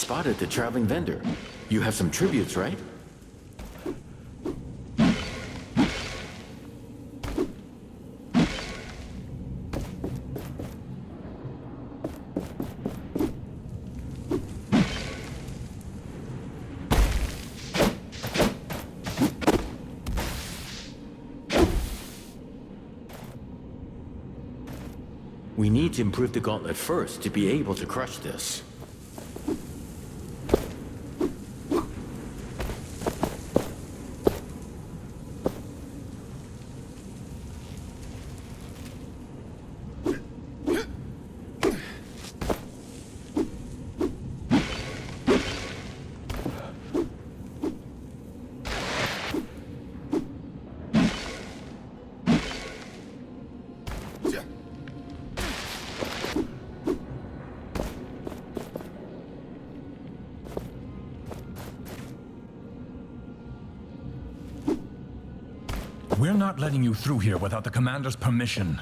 spotted the traveling vendor. You have some tributes, right? We need to improve the gauntlet first to be able to crush this. We're not letting you through here without the commander's permission.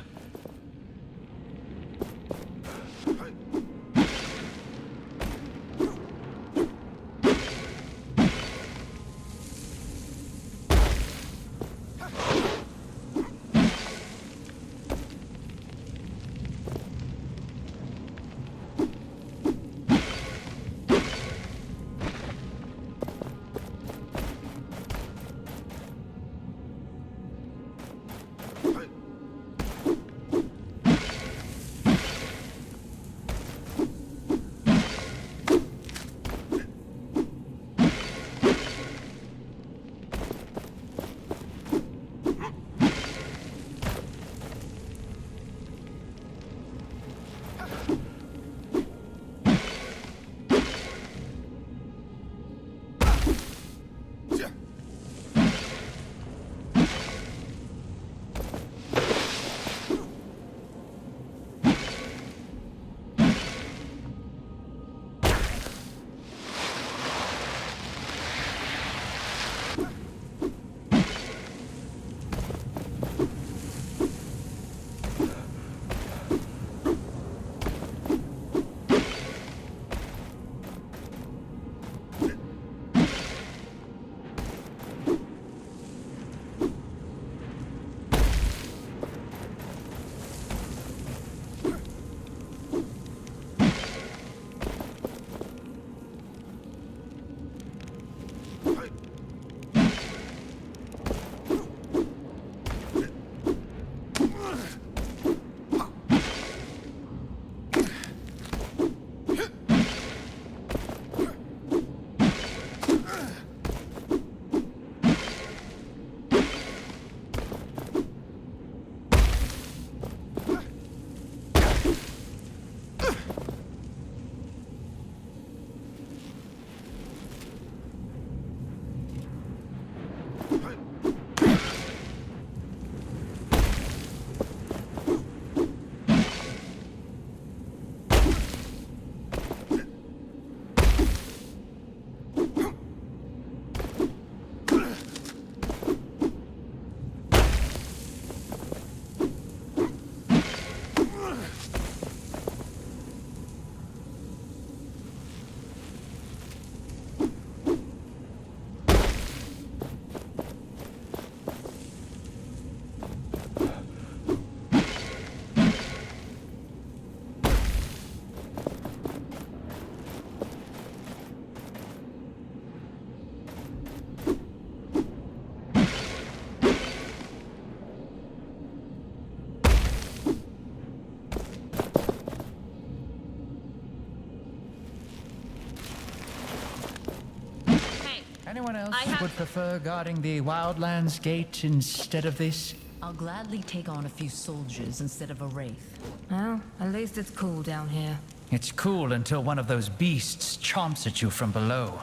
Anyone else would prefer guarding the Wildlands Gate instead of this? I'll gladly take on a few soldiers instead of a wraith. Well, at least it's cool down here. It's cool until one of those beasts chomps at you from below.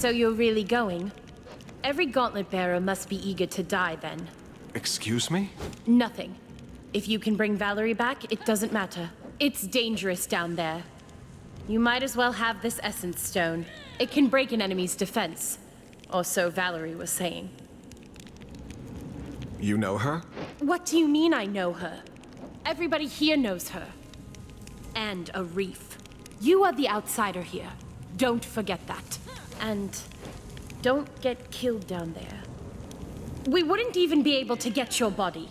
So you're really going? Every gauntlet bearer must be eager to die then. Excuse me? Nothing. If you can bring Valerie back, it doesn't matter. It's dangerous down there. You might as well have this essence stone. It can break an enemy's defense. Or so Valerie was saying. You know her? What do you mean I know her? Everybody here knows her. And a reef. You are the outsider here. Don't forget that. And don't get killed down there. We wouldn't even be able to get your body.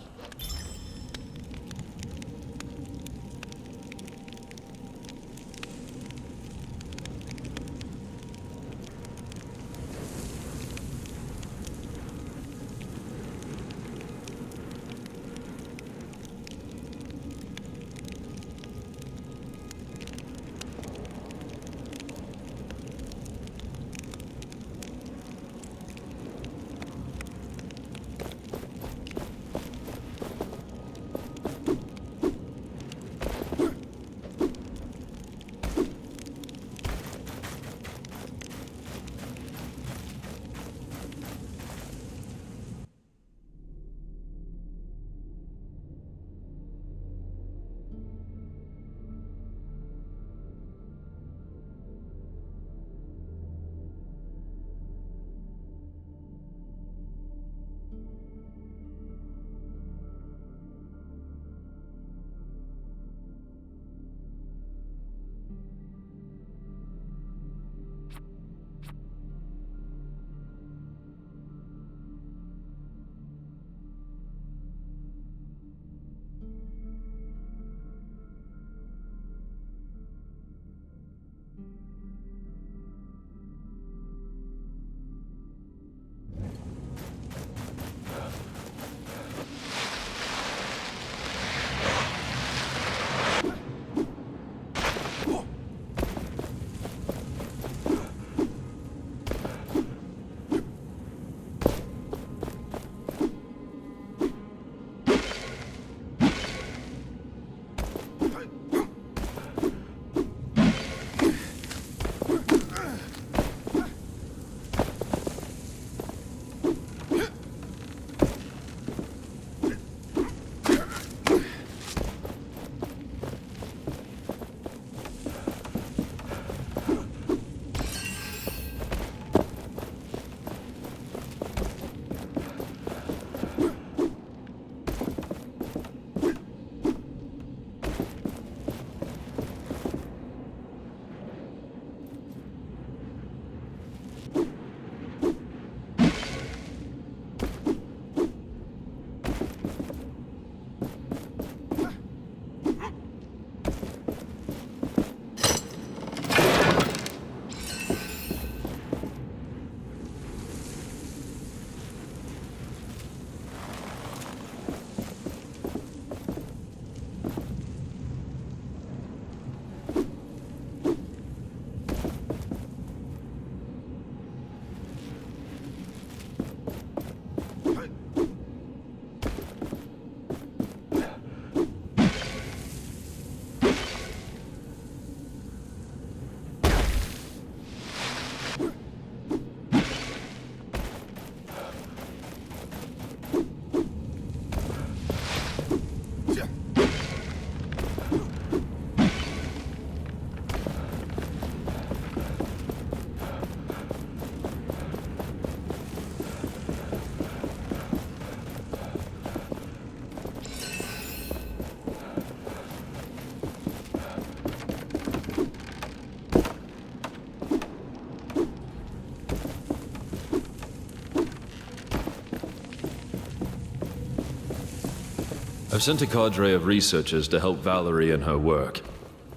I've sent a cadre of researchers to help Valerie in her work.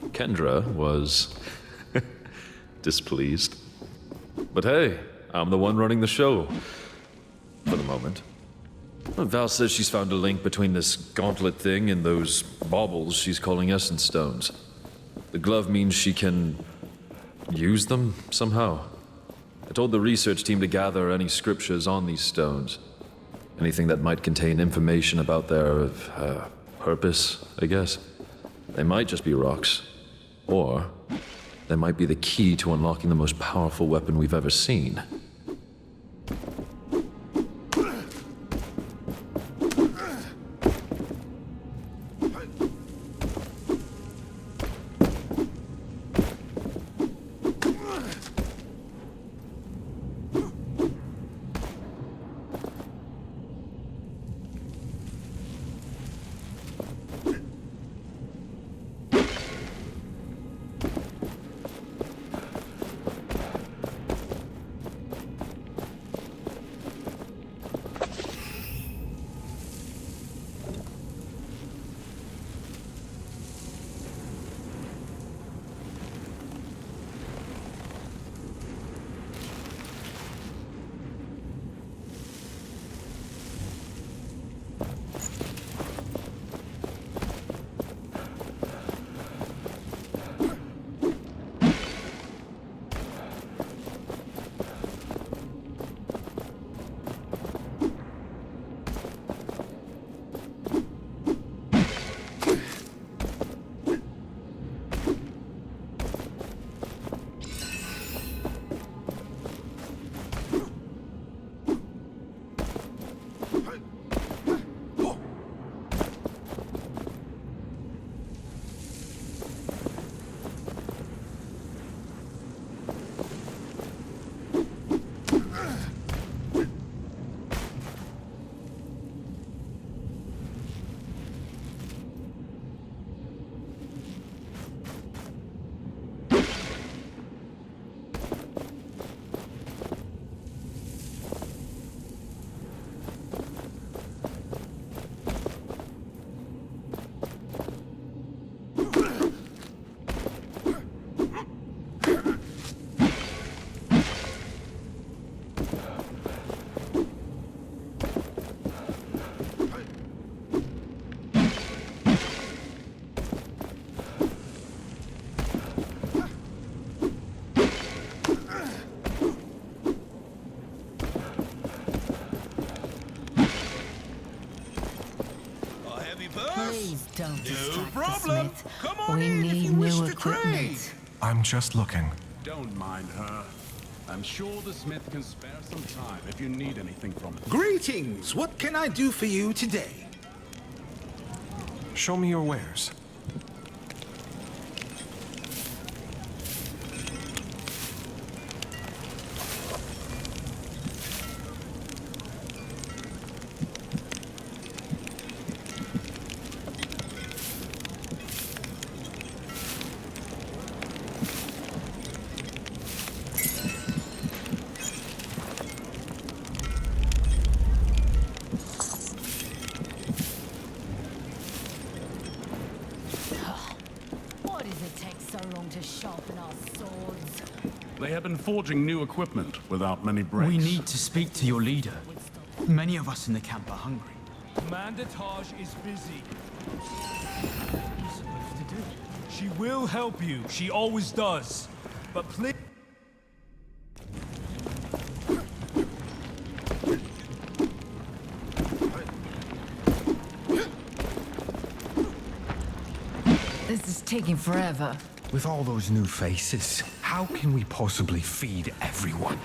Kendra was displeased. But hey, I'm the one running the show. For the moment. Val says she's found a link between this gauntlet thing and those baubles she's calling essence stones. The glove means she can use them somehow. I told the research team to gather any scriptures on these stones. Anything that might contain information about their purpose, I guess. They might just be rocks. Or They might be the key to unlocking the most powerful weapon we've ever seen. Please don't distract the problem. Smith. Come on We in if need you wish new to trade. equipment. I'm just looking. Don't mind her. I'm sure the Smith can spare some time if you need anything from her. Greetings! What can I do for you today? Show me your wares. Why does it take so long to sharpen our swords? They have been forging new equipment without many breaks. We need to speak to your leader. Many of us in the camp are hungry. Commander Taj is busy. What are you supposed to do? She will help you. She always does. But please... This is taking forever. With all those new faces, how can we possibly feed everyone?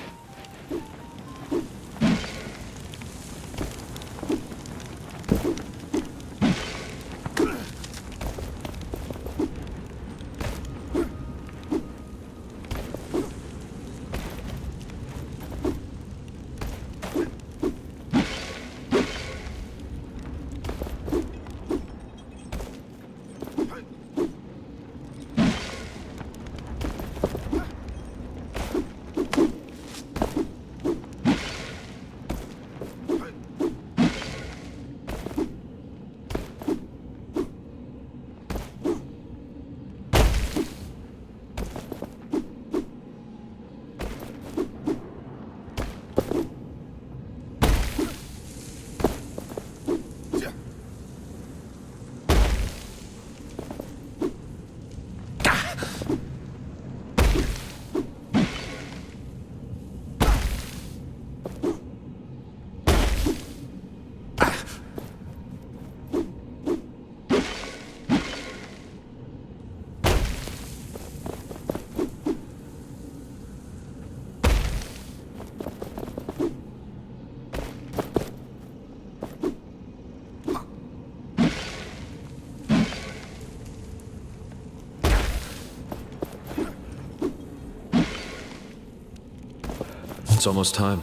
It's almost time.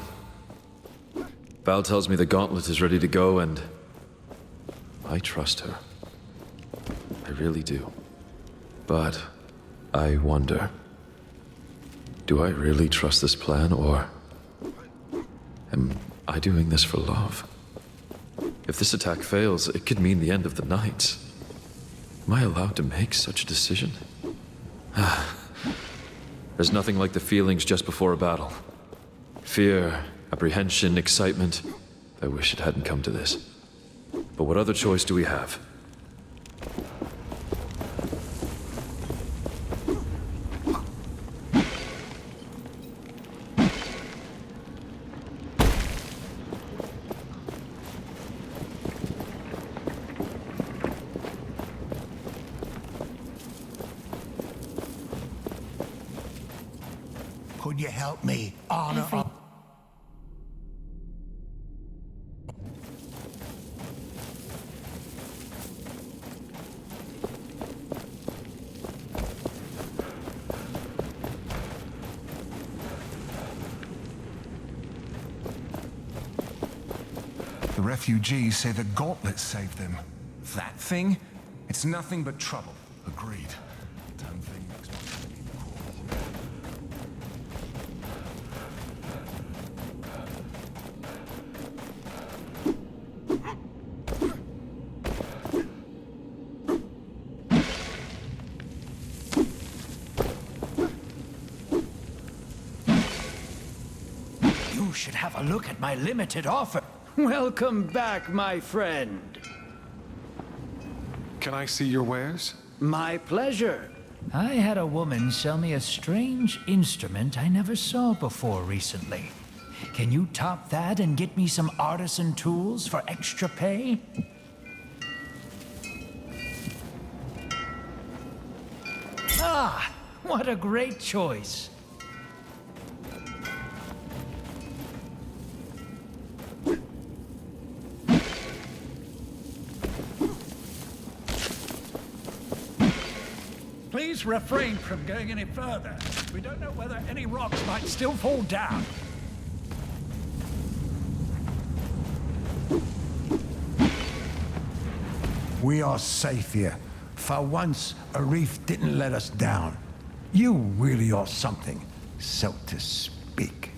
Val tells me the gauntlet is ready to go, and I trust her. I really do. But I wonder, do I really trust this plan, or am I doing this for love? If this attack fails, it could mean the end of the Knights. Am I allowed to make such a decision? There's nothing like the feelings just before a battle. Fear, apprehension, excitement. I wish it hadn't come to this. But what other choice do we have? Could you help me? Honor up. The refugees say the gauntlet saved them. That thing? It's nothing but trouble. Agreed. Damn thing makes my people crawl. You should have a look at my limited offer. Welcome back, my friend. Can I see your wares? My pleasure. I had a woman sell me a strange instrument I never saw before recently. Can you top that and get me some artisan tools for extra pay? Ah, what a great choice. Please refrain from going any further. We don't know whether any rocks might still fall down. We are safe here. For once, a reef didn't let us down. You really are something, so to speak.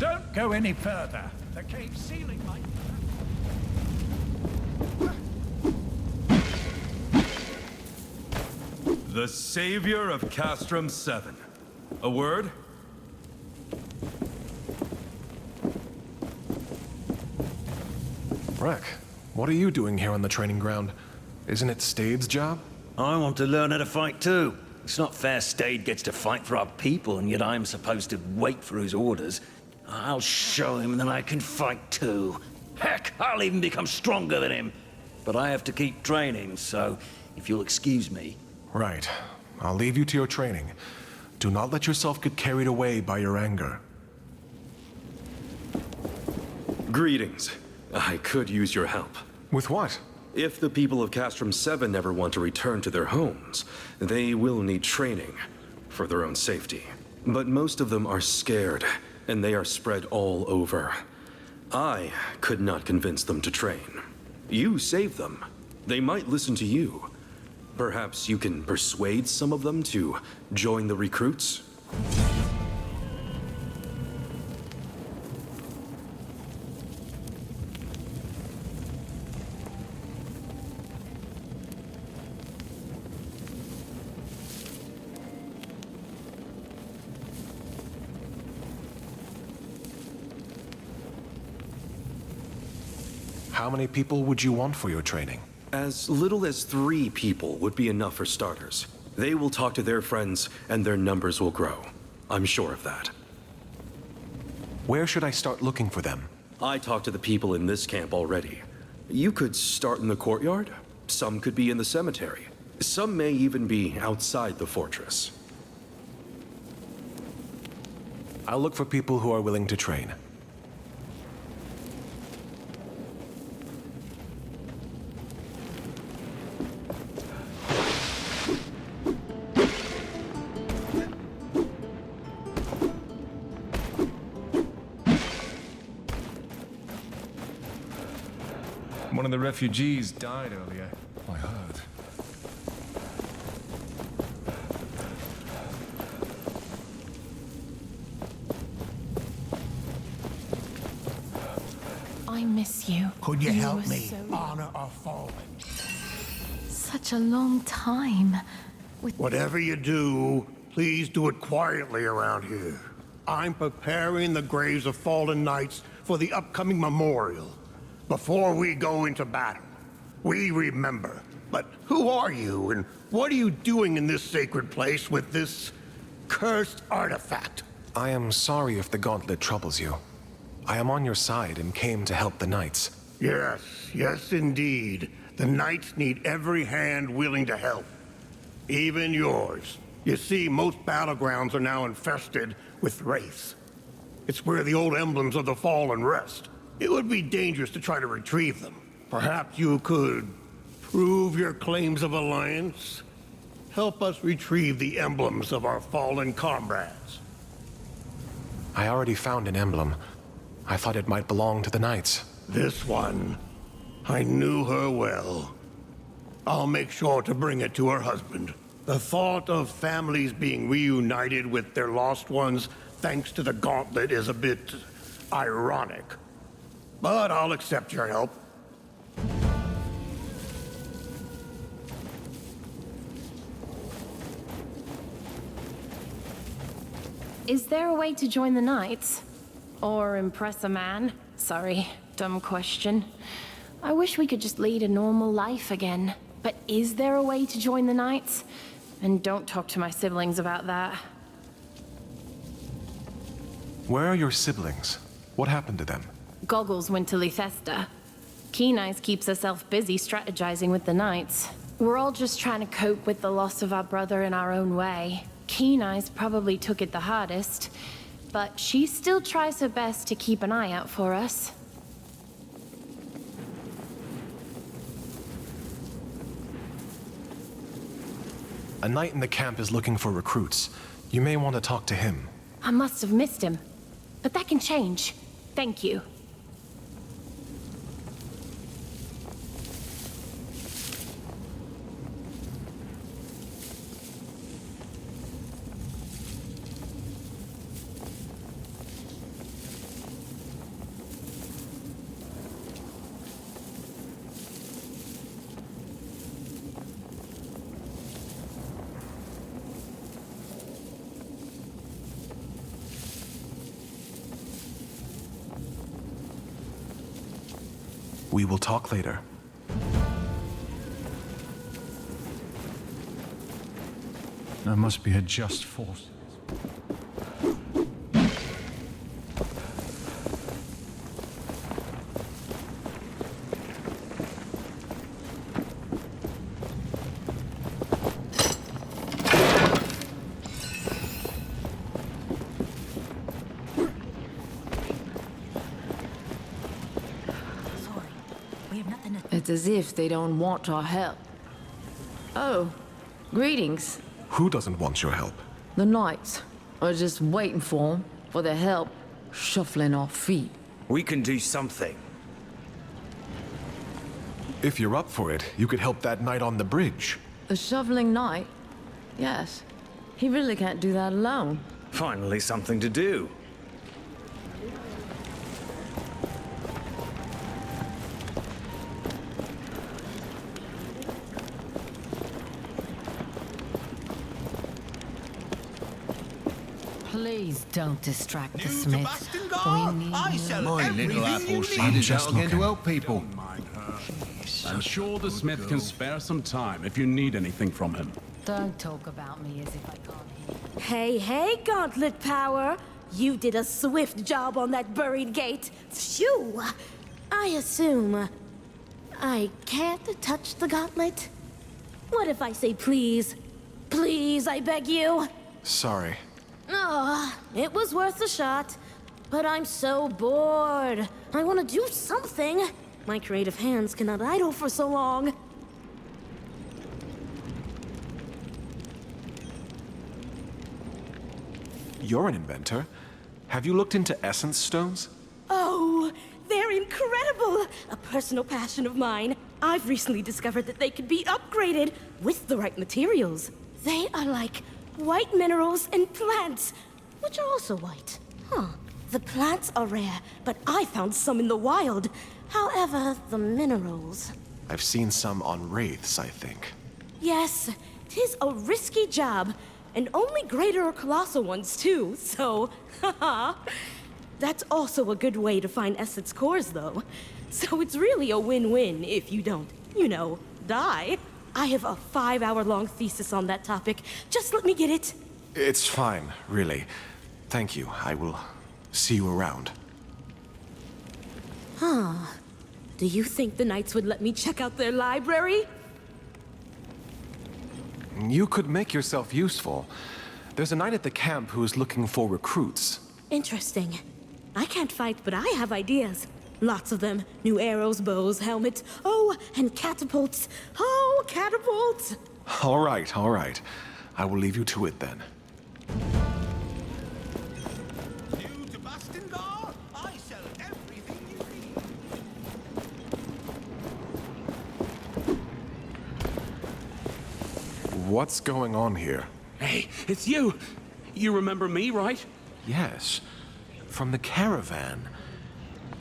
Don't go any further. The cave ceiling might... The savior of Castrum 7. A word? Wreck, what are you doing here on the training ground? Isn't it Stade's job? I want to learn how to fight too. It's not fair Stade gets to fight for our people, and yet I'm supposed to wait for his orders. I'll show him that I can fight too. Heck, I'll even become stronger than him. But I have to keep training, so if you'll excuse me. Right. I'll leave you to your training. Do not let yourself get carried away by your anger. Greetings. I could use your help. With what? If the people of Castrum 7 ever want to return to their homes, they will need training for their own safety. But most of them are scared, and they are spread all over. I could not convince them to train. You saved them. They might listen to you. Perhaps you can persuade some of them to join the recruits? How many people would you want for your training? As little as 3 people would be enough for starters. They will talk to their friends, and their numbers will grow. I'm sure of that. Where should I start looking for them? I talked to the people in this camp already. You could start in the courtyard. Some could be in the cemetery. Some may even be outside the fortress. I'll look for people who are willing to train. One of the refugees died earlier. I heard. I miss you. Could you help were me so- honor our fallen? Such a long time. Whatever you do, please do it quietly around here. I'm preparing the graves of fallen knights for the upcoming memorial. Before we go into battle, we remember. But who are you, and what are you doing in this sacred place with this cursed artifact? I am sorry if the gauntlet troubles you. I am on your side and came to help the knights. Yes, yes indeed. The knights need every hand willing to help. Even yours. You see, most battlegrounds are now infested with wraiths. It's where the old emblems of the fallen rest. It would be dangerous to try to retrieve them. Perhaps you could prove your claims of alliance? Help us retrieve the emblems of our fallen comrades. I already found an emblem. I thought it might belong to the knights. This one, I knew her well. I'll make sure to bring it to her husband. The thought of families being reunited with their lost ones thanks to the gauntlet is a bit ironic. But I'll accept your help. Is there a way to join the Knights? Or impress a man? Sorry, dumb question. I wish we could just lead a normal life again. But is there a way to join the Knights? And don't talk to my siblings about that. Where are your siblings? What happened to them? Goggles went to Lythesta. Keen Eyes keeps herself busy strategizing with the Knights. We're all just trying to cope with the loss of our brother in our own way. Keen Eyes probably took it the hardest, but she still tries her best to keep an eye out for us. A knight in the camp is looking for recruits. You may want to talk to him. I must have missed him, but that can change. Thank you. We will talk later. There must be a just force. It's as if they don't want our help. Oh, greetings. Who doesn't want your help? The knights are just waiting for their help, shuffling our feet. We can do something. If you're up for it, you could help that knight on the bridge. A shoveling knight? Yes. He really can't do that alone. Finally something to do. Please don't distract the smith. We need My little apple seed is out again to help people. I'm sure the smith can spare some time if you need anything from him. Don't talk about me as if I can't hear. Hey, hey, Gauntlet Power! You did a swift job on that buried gate. Phew! I assume I can't touch the gauntlet? What if I say please? Please, I beg you? Sorry. Oh, it was worth a shot. But I'm so bored. I want to do something. My creative hands cannot idle for so long. You're an inventor. Have you looked into essence stones? Oh, they're incredible! A personal passion of mine. I've recently discovered that they could be upgraded with the right materials. They are like white minerals and plants, which are also white. Huh. The plants are rare, but I found some in the wild. However, the minerals... I've seen some on wraiths, I think. Yes, 'tis a risky job. And only greater or colossal ones, too, so... haha. That's also a good way to find essence cores, though. So it's really a win-win if you don't, you know, die. I have a 5-hour-long thesis on that topic. Just let me get it. It's fine, really. Thank you. I will see you around. Huh. Do you think the Knights would let me check out their library? You could make yourself useful. There's a knight at the camp who is looking for recruits. Interesting. I can't fight, but I have ideas. Lots of them. New arrows, bows, helmets. Oh, and catapults. Oh, catapults! All right, all right. I will leave you to it then. New to Bastengar? I sell everything you need. What's going on here? Hey, it's you! You remember me, right? Yes. From the caravan.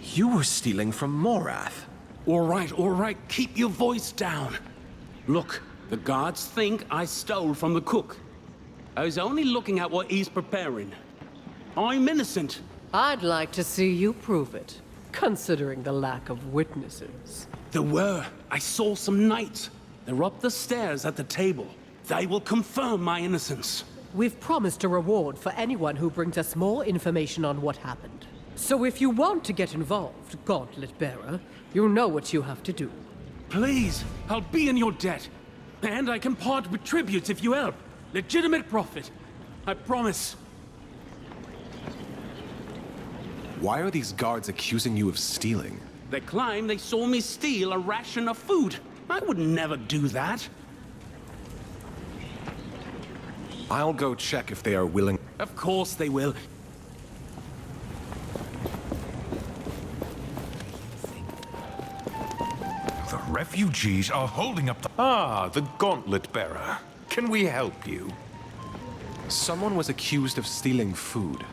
You were stealing from Morath. All right, keep your voice down. Look, the guards think I stole from the cook. I was only looking at what he's preparing. I'm innocent. I'd like to see you prove it, considering the lack of witnesses. There were. I saw some knights. They're up the stairs at the table. They will confirm my innocence. We've promised a reward for anyone who brings us more information on what happened. So if you want to get involved, Gauntlet Bearer, you know what you have to do. Please, I'll be in your debt. And I can part with tributes if you help. Legitimate profit. I promise. Why are these guards accusing you of stealing? They claim they saw me steal a ration of food. I would never do that. I'll go check if they are willing. Of course they will. The refugees are holding up the... Ah, the Gauntlet Bearer. Can we help you? Someone was accused of stealing food.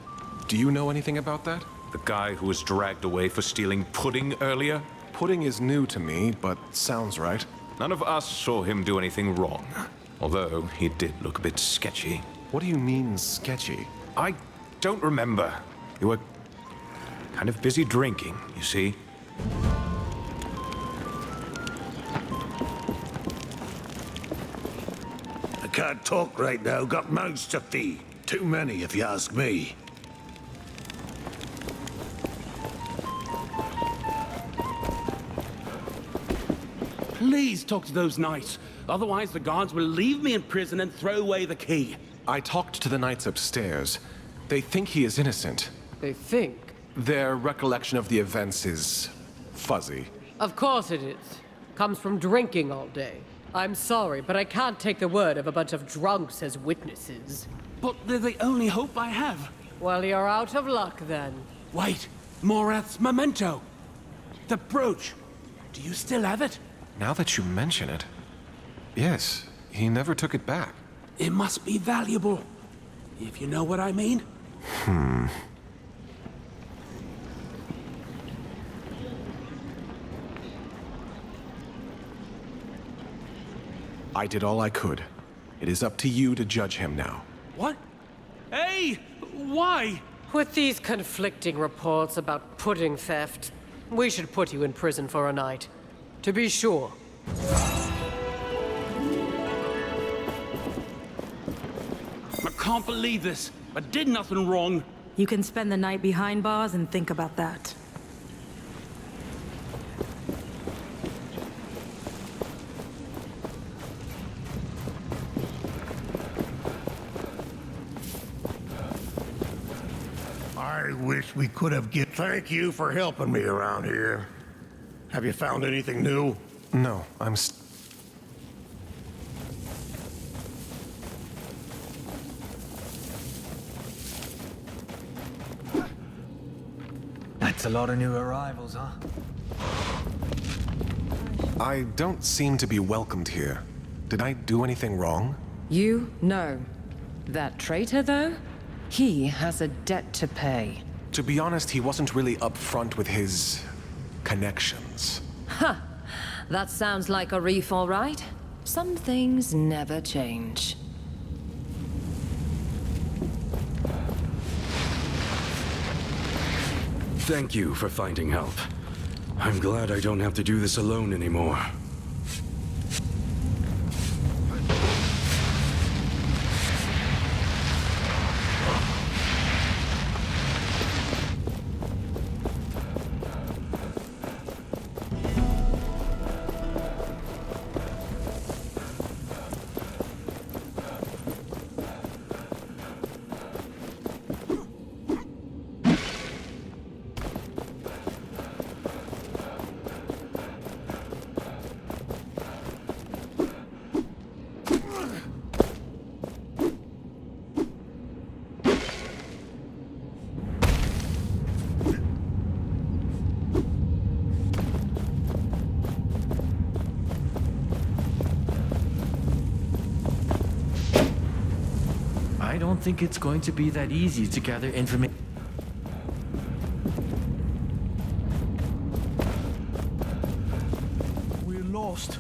Do you know anything about that? The guy who was dragged away for stealing pudding earlier? Pudding is new to me, but sounds right. None of us saw him do anything wrong. Although, he did look a bit sketchy. What do you mean, sketchy? I don't remember. You were kind of busy drinking, you see. I can't talk right now, got mouths to feed. Too many, if you ask me. Please talk to those knights. Otherwise, the guards will leave me in prison and throw away the key. I talked to the knights upstairs. They think he is innocent. They think? Their recollection of the events is fuzzy. Of course it is. Comes from drinking all day. I'm sorry, but I can't take the word of a bunch of drunks as witnesses. But they're the only hope I have. Well, you're out of luck then. Wait, Morath's memento. The brooch. Do you still have it? Now that you mention it, yes, he never took it back. It must be valuable, if you know what I mean. I did all I could. It is up to you to judge him now. What? Hey! Why? With these conflicting reports about pudding theft, we should put you in prison for a night. To be sure. can't believe this. I did nothing wrong. You can spend the night behind bars and think about that. I wish we could have get. Thank you for helping me around here. Have you found anything new? No, That's a lot of new arrivals, huh? I don't seem to be welcomed here. Did I do anything wrong? You? No. That traitor, though? He has a debt to pay. To be honest, he wasn't really upfront with his connections. Ha! That sounds like a reef, all right. Some things never change. Thank you for finding help. I'm glad I don't have to do this alone anymore. I don't think it's going to be that easy to gather information. We're lost.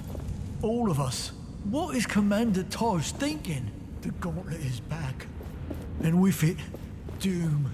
All of us. What is Commander Taj thinking? The gauntlet is back. And with it, doom.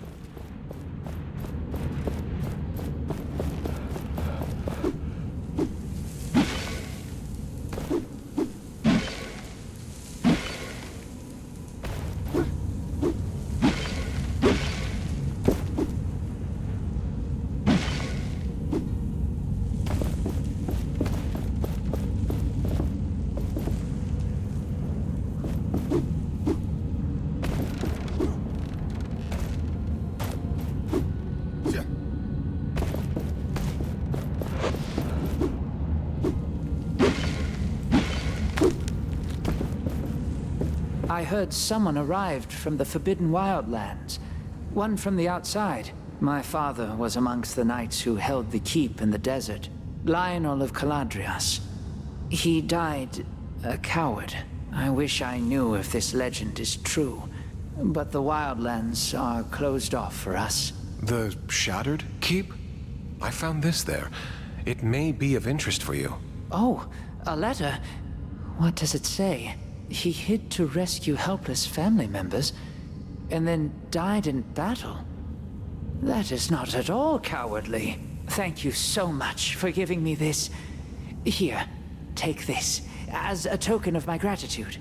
I heard someone arrived from the Forbidden Wildlands. One from the outside. My father was amongst the knights who held the keep in the desert. Lionel of Caladrias. He died a coward. I wish I knew if this legend is true. But the Wildlands are closed off for us. The Shattered Keep? I found this there. It may be of interest for you. Oh, a letter? What does it say? He hid to rescue helpless family members, and then died in battle. That is not at all cowardly. Thank you so much for giving me this. Here, take this, as a token of my gratitude.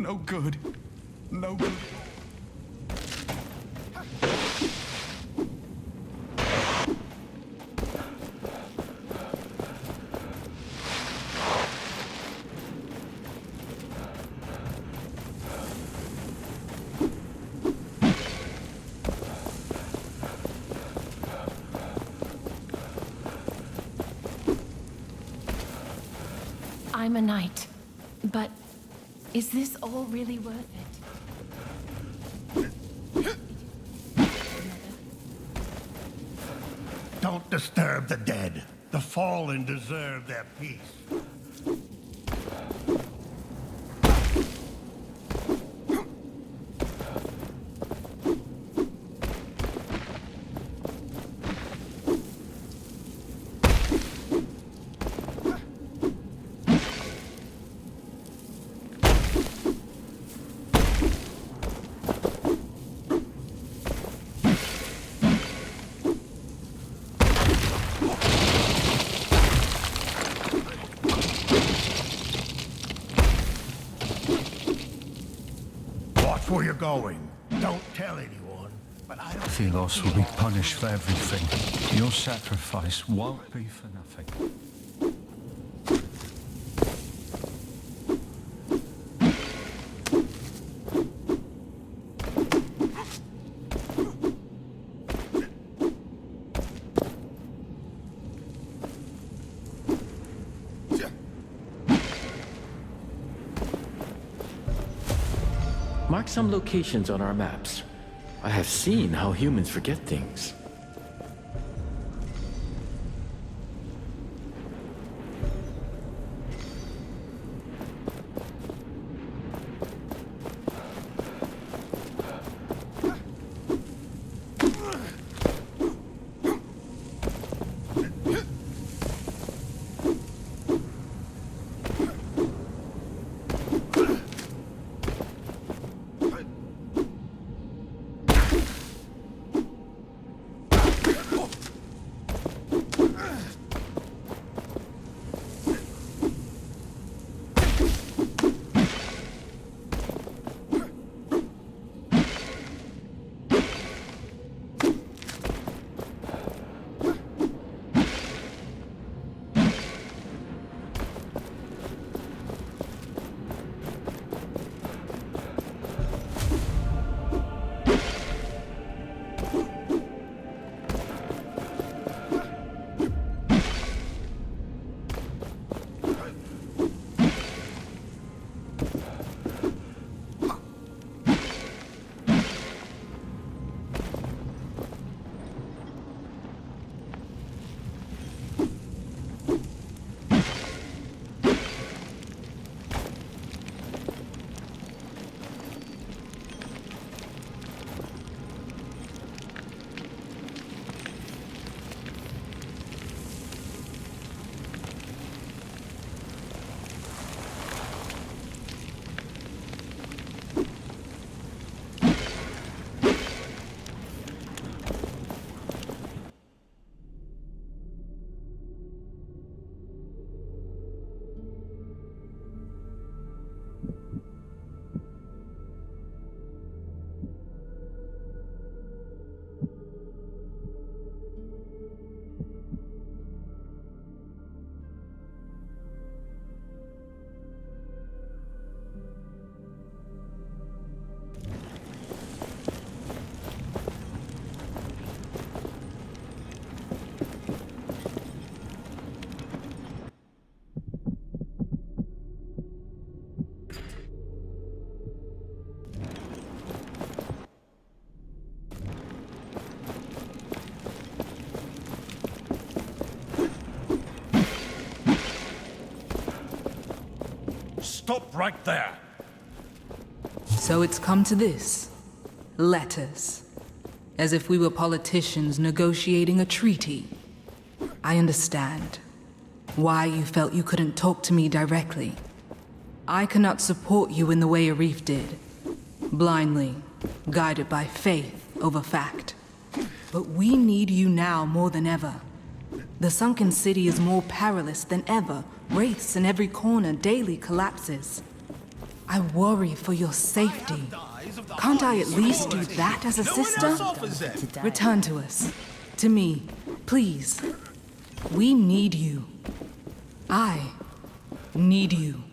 No good. No good. I'm a knight, but is this all really worth it? Don't disturb the dead. The fallen deserve their peace. Where you're going. Don't tell anyone, but I don't... Philos will be punished for everything. Your sacrifice won't be for nothing. Mark some locations on our maps. I have seen how humans forget things. Stop right there! So it's come to this. Letters. As if we were politicians negotiating a treaty. I understand why you felt you couldn't talk to me directly. I cannot support you in the way Arif did. Blindly, guided by faith over fact. But we need you now more than ever. The sunken city is more perilous than ever. Wraiths in every corner daily collapses. I worry for your safety. Can't I at least do that as a sister? Return to us. To me, please. We need you. I need you.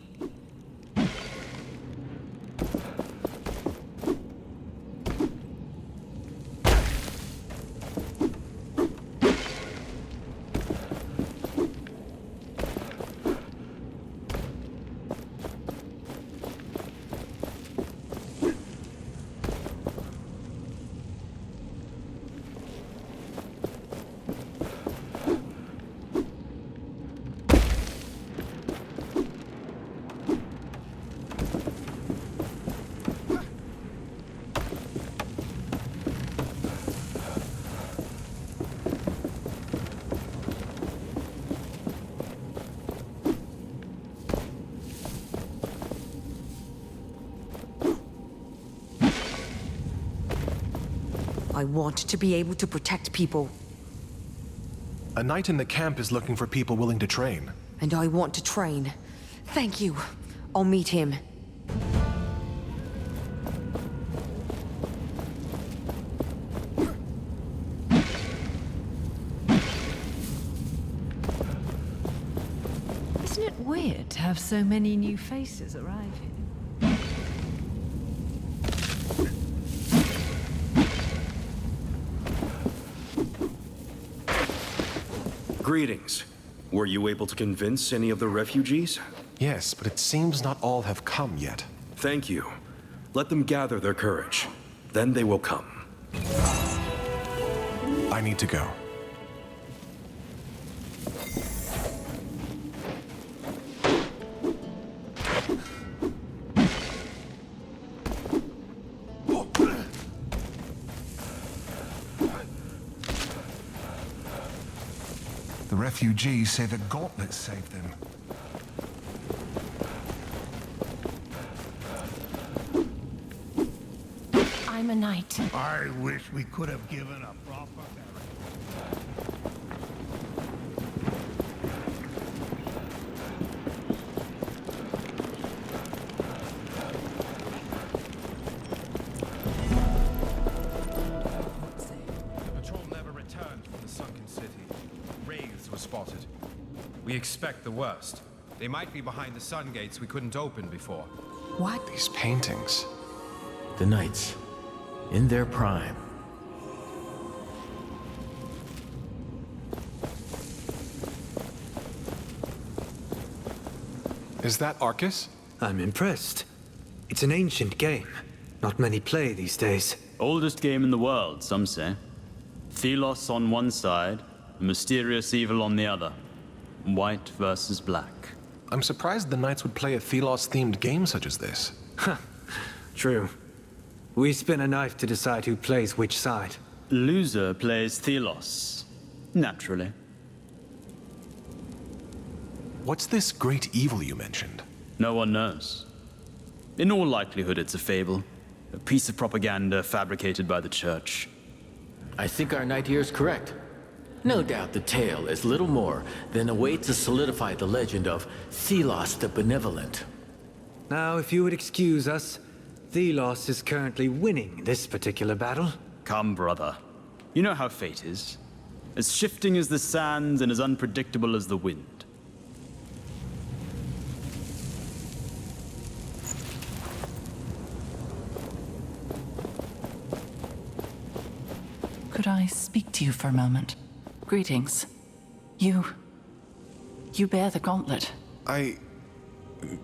I want to be able to protect people. A knight in the camp is looking for people willing to train. And I want to train. Thank you. I'll meet him. Isn't it weird to have so many new faces arrive here? Greetings. Were you able to convince any of the refugees? Yes, but it seems not all have come yet. Thank you. Let them gather their courage. Then they will come. I need to go. The refugees say the gauntlet saved them. I'm a knight. I wish we could have given a proper... Spotted. We expect the worst. They might be behind the sun gates we couldn't open before. What? These paintings. The knights, in their prime. Is that Arcus? I'm impressed. It's an ancient game. Not many play these days. Oldest game in the world, some say. Thelos on one side, mysterious evil on the other. White versus black. I'm surprised the knights would play a Thelos-themed game such as this. True. We spin a knife to decide who plays which side. Loser plays Thelos. Naturally. What's this great evil you mentioned? No one knows. In all likelihood, it's a fable. A piece of propaganda fabricated by the church. I think our knight here is correct. No doubt the tale is little more than a way to solidify the legend of Thelos the Benevolent. Now, if you would excuse us, Thelos is currently winning this particular battle. Come, brother. You know how fate is. As shifting as the sands and as unpredictable as the wind. Could I speak to you for a moment? Greetings. You bear the gauntlet.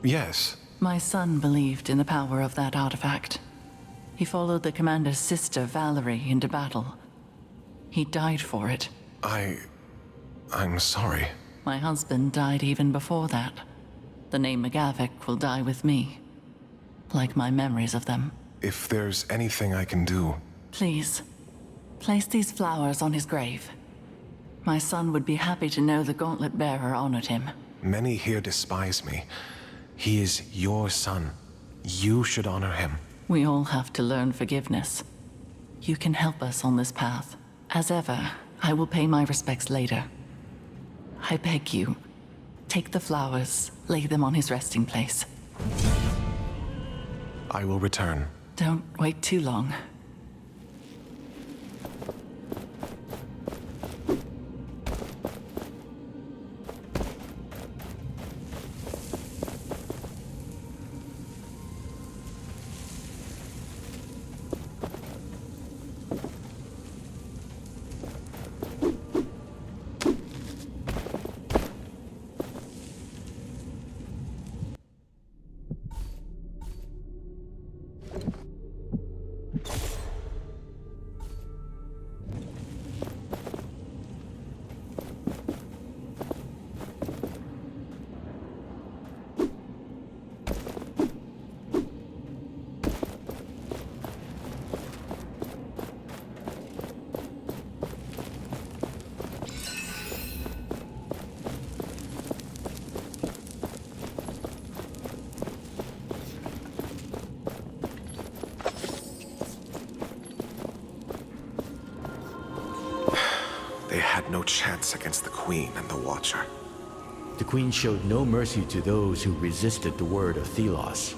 Yes. My son believed in the power of that artifact. He followed the commander's sister, Valerie, into battle. He died for it. I'm sorry. My husband died even before that. The name McGavick will die with me. Like my memories of them. If there's anything I can do... Please, place these flowers on his grave. My son would be happy to know the gauntlet bearer honored him. Many here despise me. He is your son. You should honor him. We all have to learn forgiveness. You can help us on this path. As ever, I will pay my respects later. I beg you, take the flowers, lay them on his resting place. I will return. Don't wait too long. They had no chance against the Queen and the Watcher. The Queen showed no mercy to those who resisted the word of Thelos.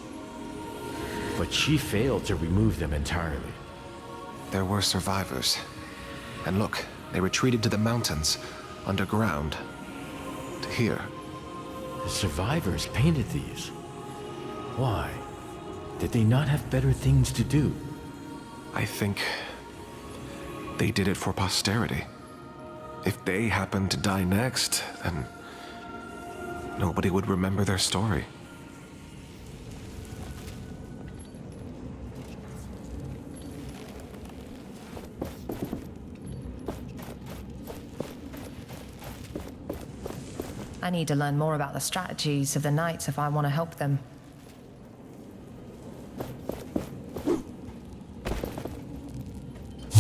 But she failed to remove them entirely. There were survivors. And look, they retreated to the mountains, underground. To here. The survivors painted these. Why? Did they not have better things to do? I think they did it for posterity. If they happened to die next, then nobody would remember their story. I need to learn more about the strategies of the Knights if I want to help them.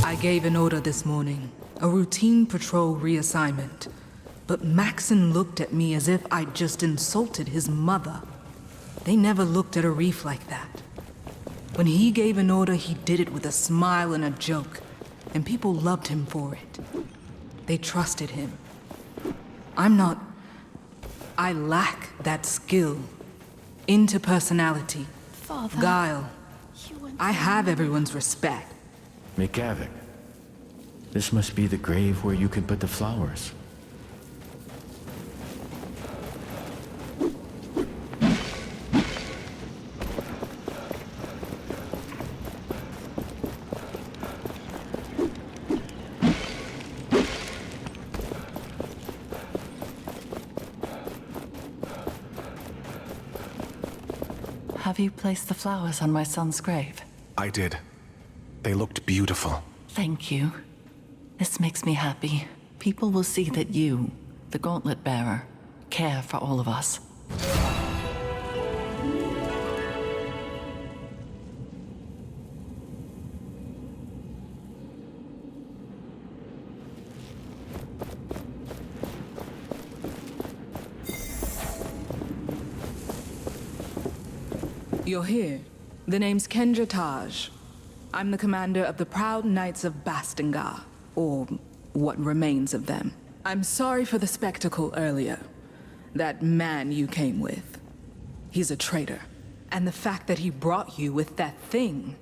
I gave an order this morning, a routine patrol reassignment. But Maxon looked at me as if I'd just insulted his mother. They never looked at a reef like that. When he gave an order, he did it with a smile and a joke, and people loved him for it. They trusted him. I lack that skill. Interpersonality. Father. Guile. I have everyone's respect. McGavick. This must be the grave where you can put the flowers. Have you placed the flowers on my son's grave? I did. They looked beautiful. Thank you. This makes me happy. People will see that you, the Gauntlet Bearer, care for all of us. You're here. The name's Kendra Taj. I'm the commander of the Proud Knights of Bastengar, or what remains of them. I'm sorry for the spectacle earlier. That man you came with. He's a traitor. And the fact that he brought you with that thing,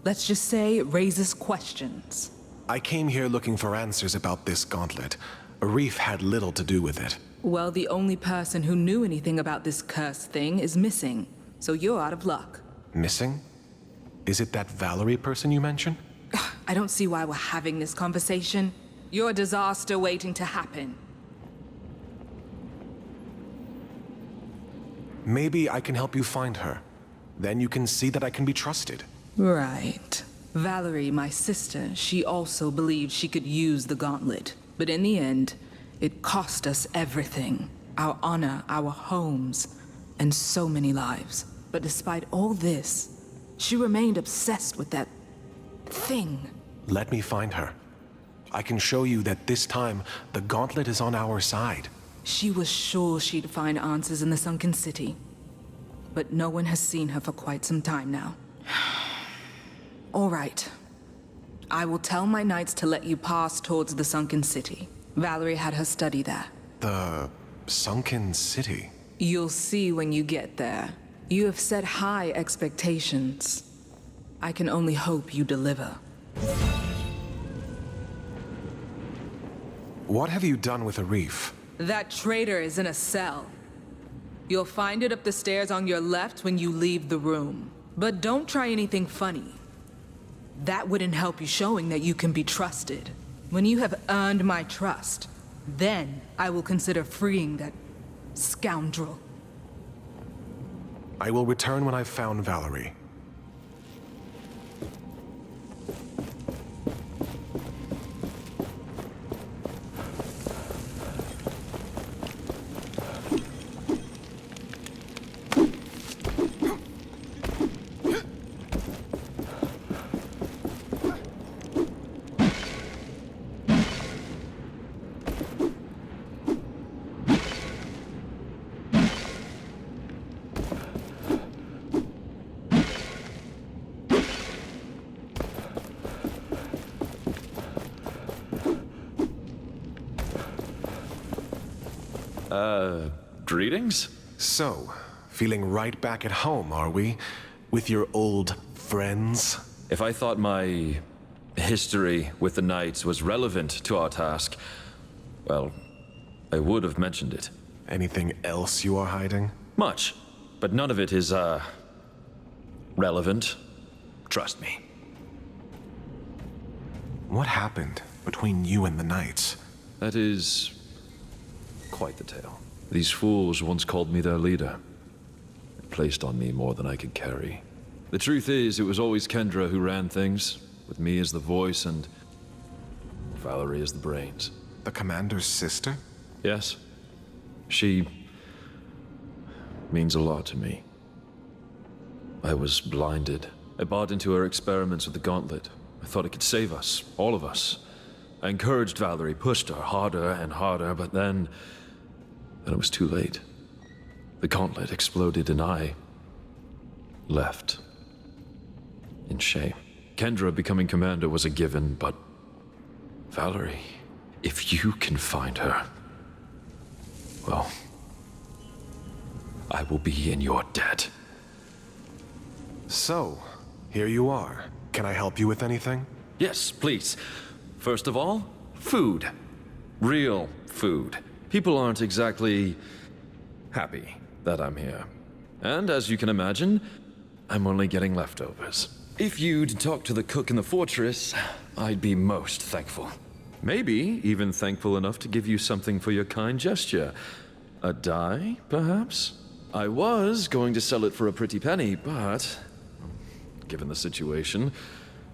let's just say it raises questions. I came here looking for answers about this gauntlet. Arif had little to do with it. Well, the only person who knew anything about this cursed thing is missing, so you're out of luck. Missing? Is it that Valerie person you mentioned? I don't see why we're having this conversation. You're a disaster waiting to happen. Maybe I can help you find her. Then you can see that I can be trusted. Right. Valerie, my sister, she also believed she could use the gauntlet. But in the end, it cost us everything. Our honor, our homes, and so many lives. But despite all this, she remained obsessed with that thing. Let me find her. I can show you that this time, the gauntlet is on our side. She was sure she'd find answers in the sunken city. But no one has seen her for quite some time now. All right. I will tell my knights to let you pass towards the sunken city. Valerie had her study there. The sunken city? You'll see when you get there. You have set high expectations. I can only hope you deliver. What have you done with Arif? That traitor is in a cell. You'll find it up the stairs on your left when you leave the room. But don't try anything funny. That wouldn't help you showing that you can be trusted. When you have earned my trust, then I will consider freeing that scoundrel. I will return when I've found Valerie. Greetings? So, feeling right back at home, are we? With your old friends? If I thought my history with the Knights was relevant to our task, well, I would have mentioned it. Anything else you are hiding? Much, but none of it is, relevant. Trust me. What happened between you and the Knights? That is quite the tale. These fools once called me their leader. They placed on me more than I could carry. The truth is, it was always Kendra who ran things, with me as the voice and Valerie as the brains. The commander's sister? Yes. She means a lot to me. I was blinded. I bought into her experiments with the gauntlet. I thought it could save us, all of us. I encouraged Valerie, pushed her harder and harder, but then it was too late. The gauntlet exploded and I left. In shame. Kendra becoming commander was a given, but Valerie, if you can find her, well, I will be in your debt. So, here you are. Can I help you with anything? Yes, please. First of all, food. Real food. People aren't exactly happy that I'm here. And as you can imagine, I'm only getting leftovers. If you'd talk to the cook in the fortress, I'd be most thankful. Maybe even thankful enough to give you something for your kind gesture. A dye, perhaps? I was going to sell it for a pretty penny, but given the situation,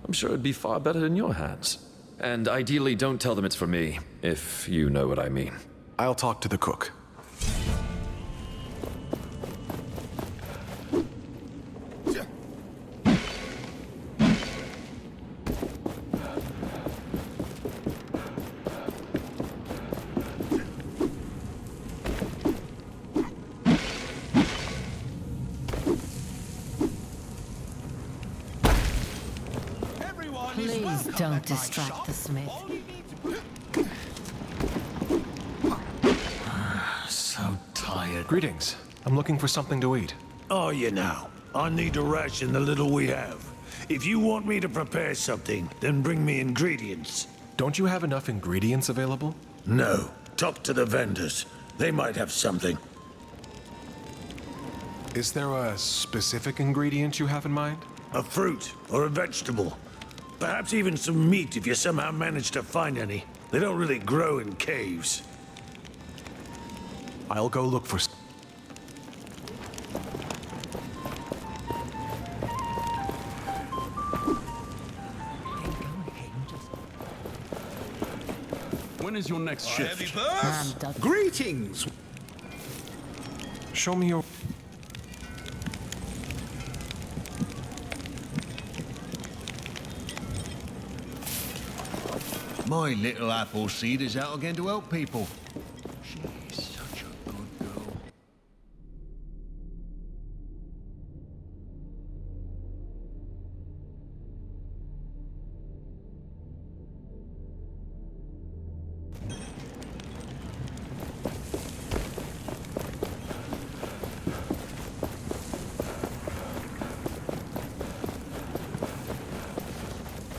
I'm sure it'd be far better in your hands. And ideally, don't tell them it's for me, if you know what I mean. I'll talk to the cook. Please don't distract the smith. So tired. Greetings. I'm looking for something to eat. Are you now? I need to ration the little we have. If you want me to prepare something, then bring me ingredients. Don't you have enough ingredients available? No. Talk to the vendors. They might have something. Is there a specific ingredient you have in mind? A fruit or a vegetable. Perhaps even some meat if you somehow manage to find any. They don't really grow in caves. I'll go look for... When is your next shift? Greetings! Show me your... My little apple seed is out again to help people. She is such a good girl.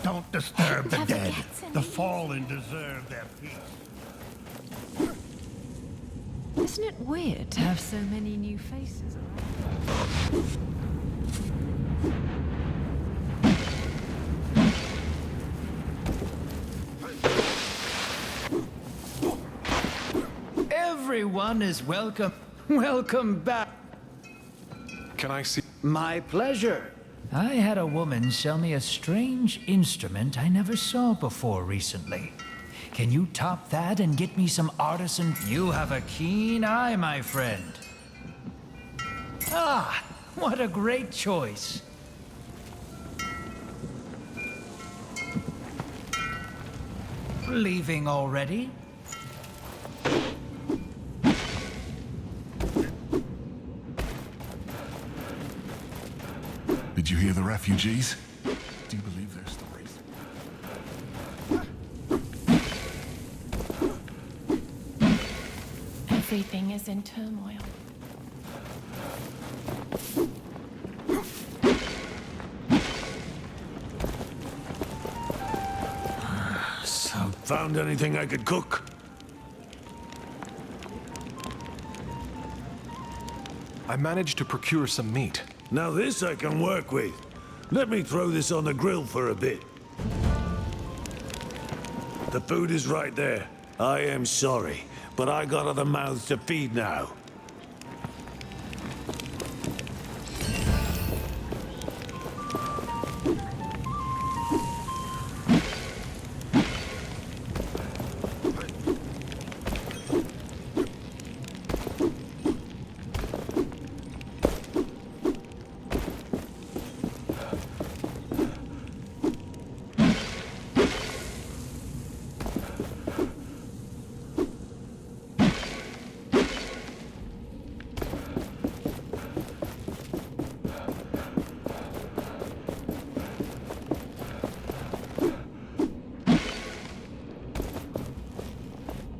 Don't disturb the dead. The fallen deserve their peace. Isn't it weird to have so many new faces around? Everyone is welcome. Welcome back. Can I see? My pleasure. I had a woman sell me a strange instrument I never saw before recently. Can you top that and get me some artisan? You have a keen eye, my friend. Ah, what a great choice. Leaving already? Did you hear the refugees? Do you believe their stories? Everything is in turmoil. Found anything I could cook? I managed to procure some meat. Now this I can work with. Let me throw this on the grill for a bit. The food is right there. I am sorry, but I got other mouths to feed now.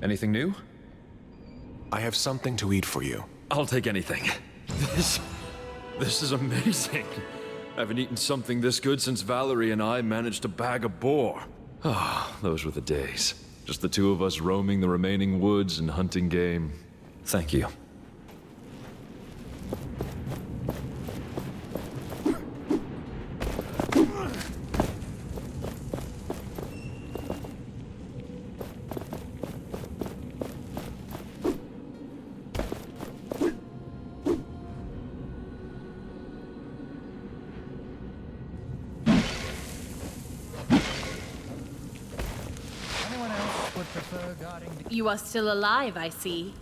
Anything new? I have something to eat for you. I'll take anything. This is amazing. I haven't eaten something this good since Valerie and I managed to bag a boar. Ah, those were the days. Just the two of us roaming the remaining woods and hunting game. Thank you. You are still alive, I see.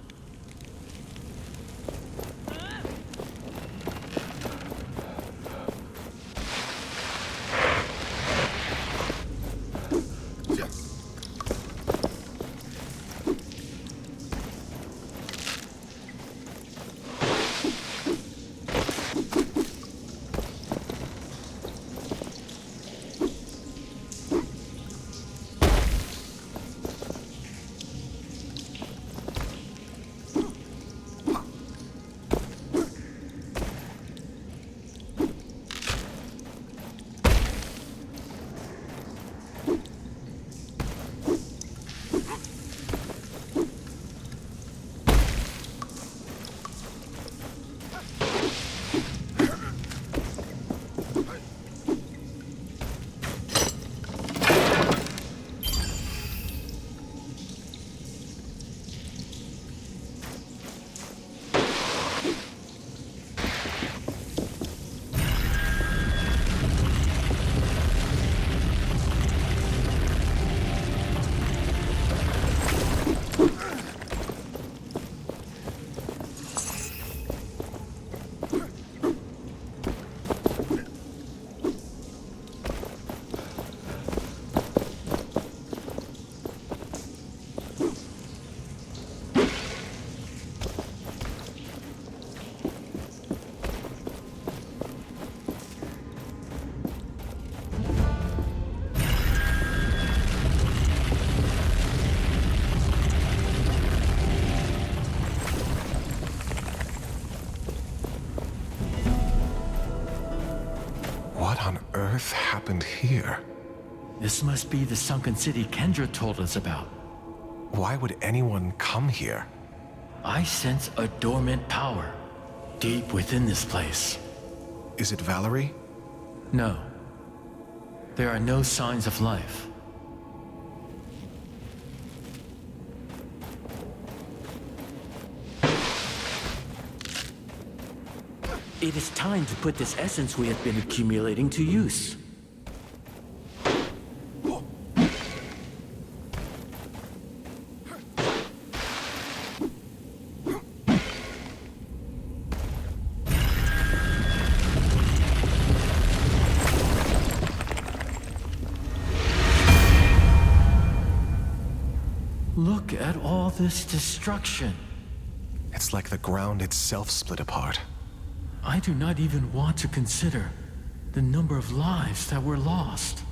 What on earth happened here? This must be the sunken city Kendra told us about. Why would anyone come here? I sense a dormant power deep within this place. Is it Valerie? No. There are no signs of life. It is time to put this essence we have been accumulating to use. Look at all this destruction. It's like the ground itself split apart. I do not even want to consider the number of lives that were lost.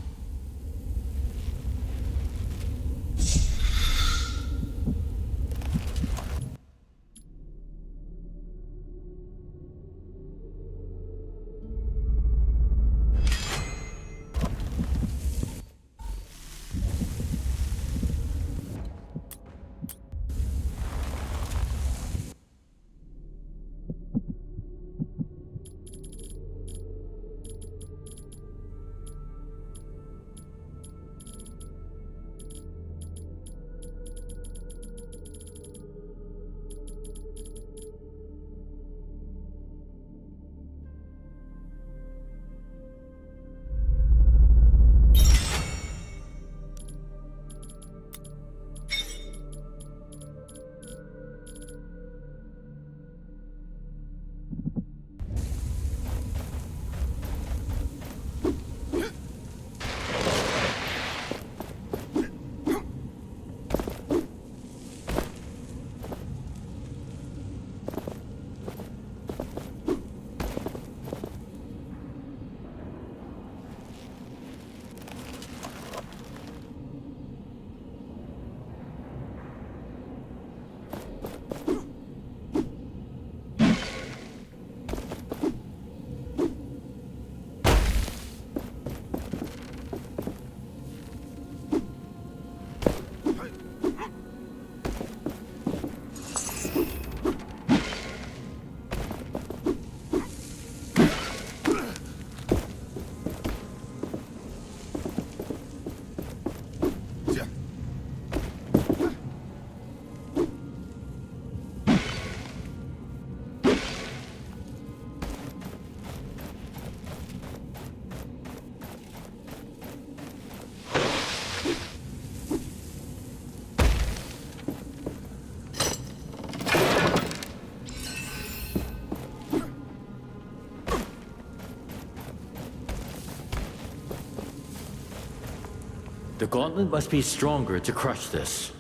The gauntlet must be stronger to crush this.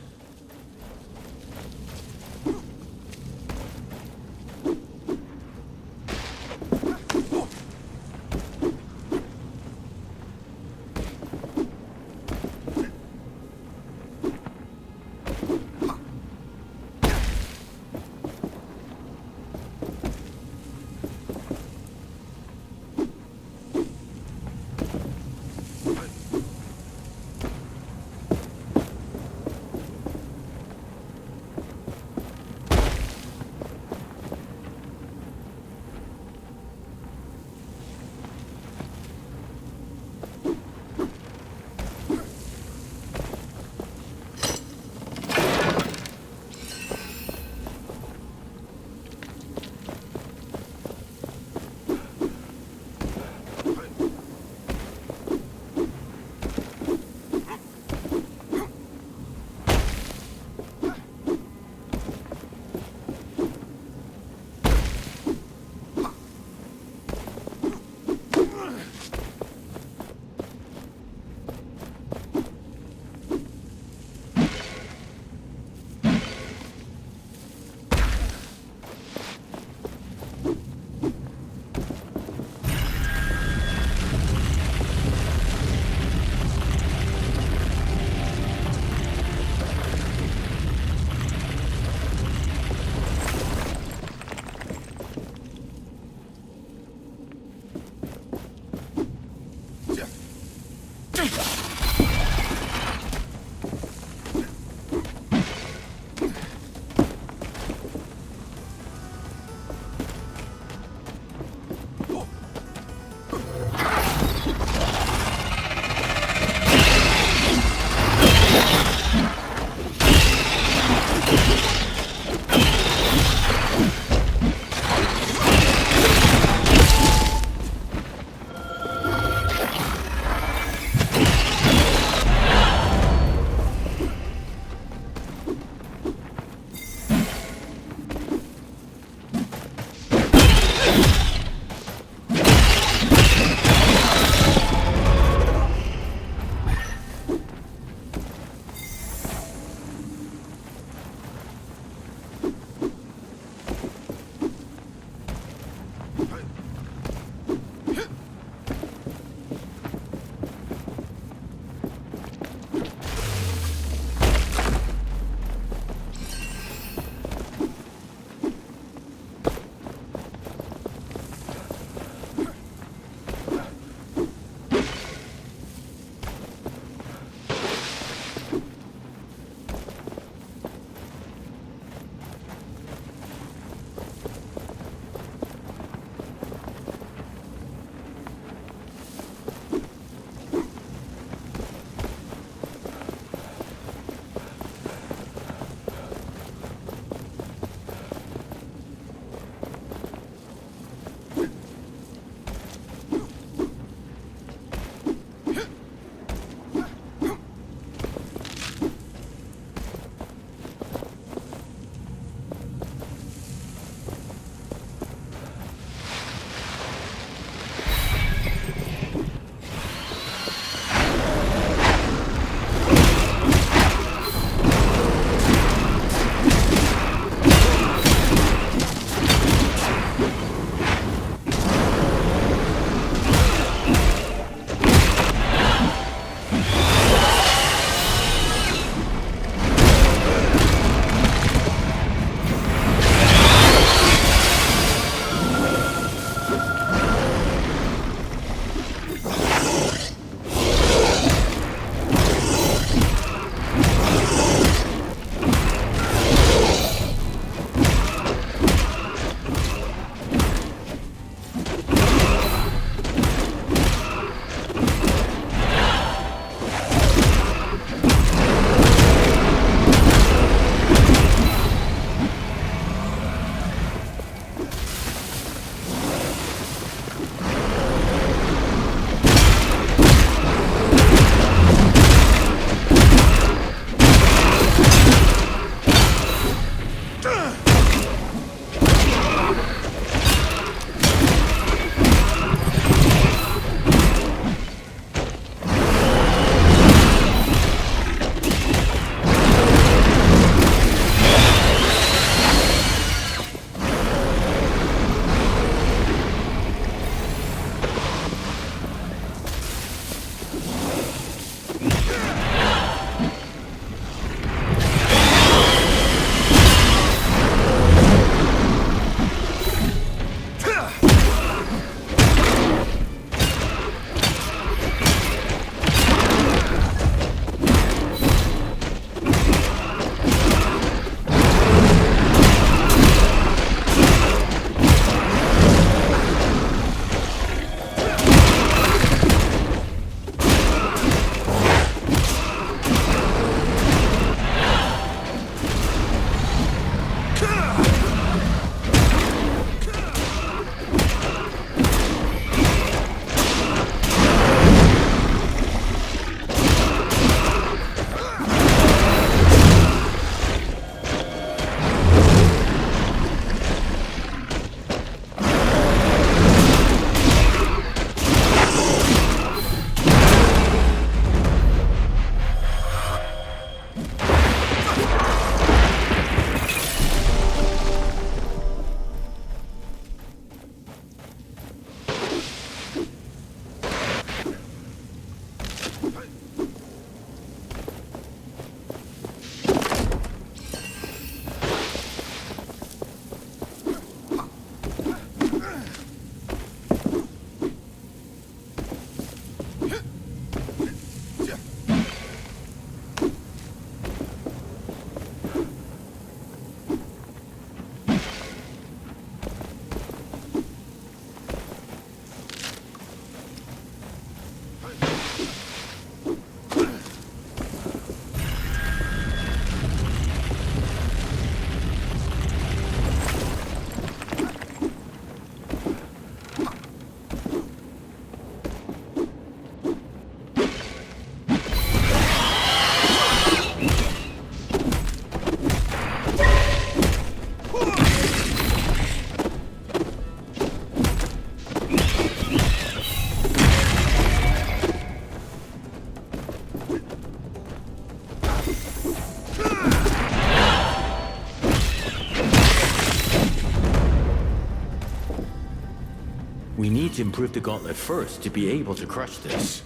need to improve the gauntlet first to be able to crush this.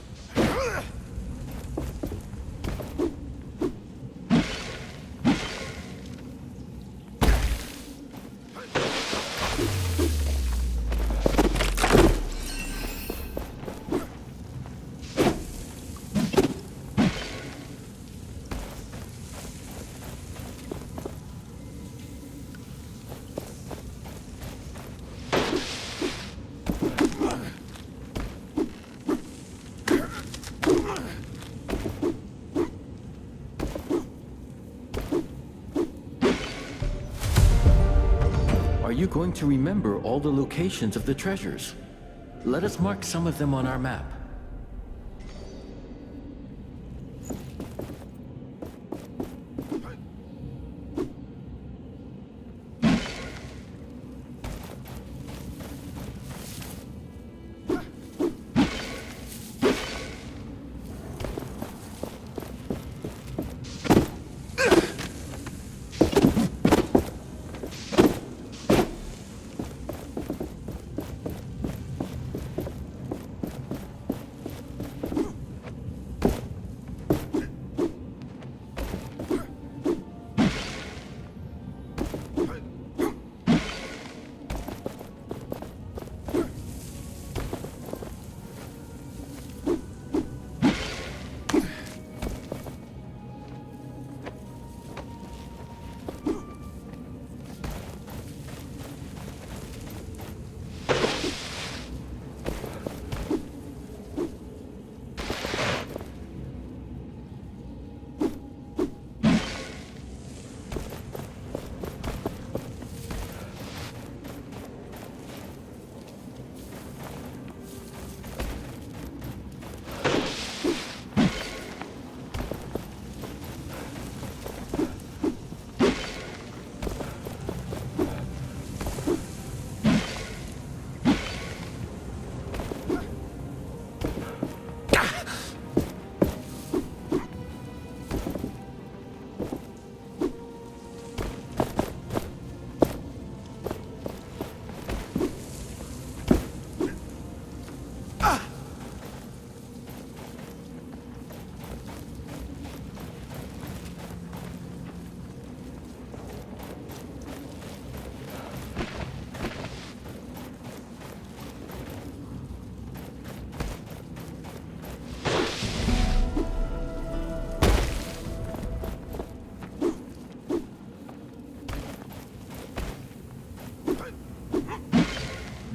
Are you going to remember all the locations of the treasures? Let us mark some of them on our map.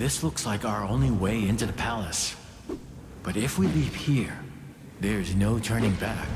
This looks like our only way into the palace. But if we leave here, there's no turning back.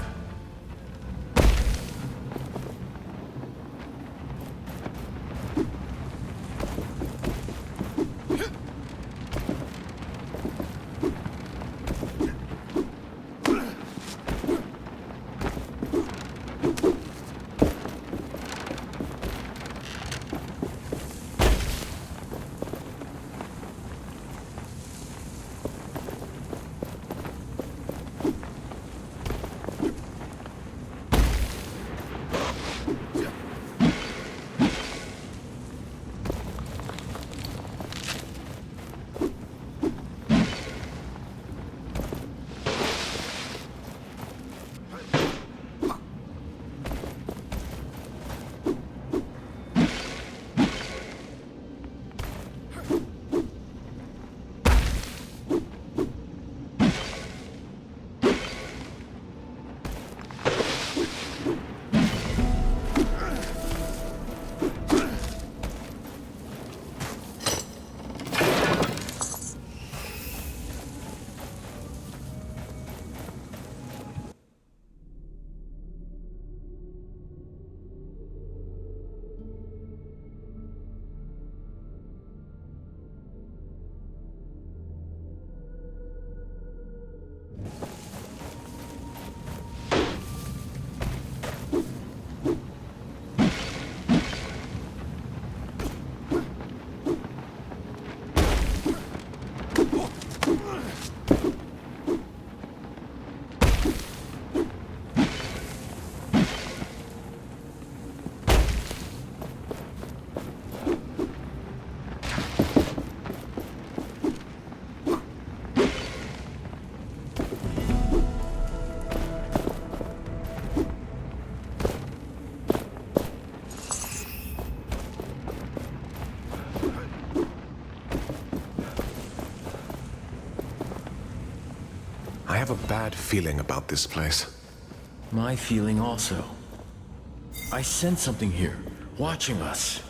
have a bad feeling about this place. My feeling also. I sense something here, watching us.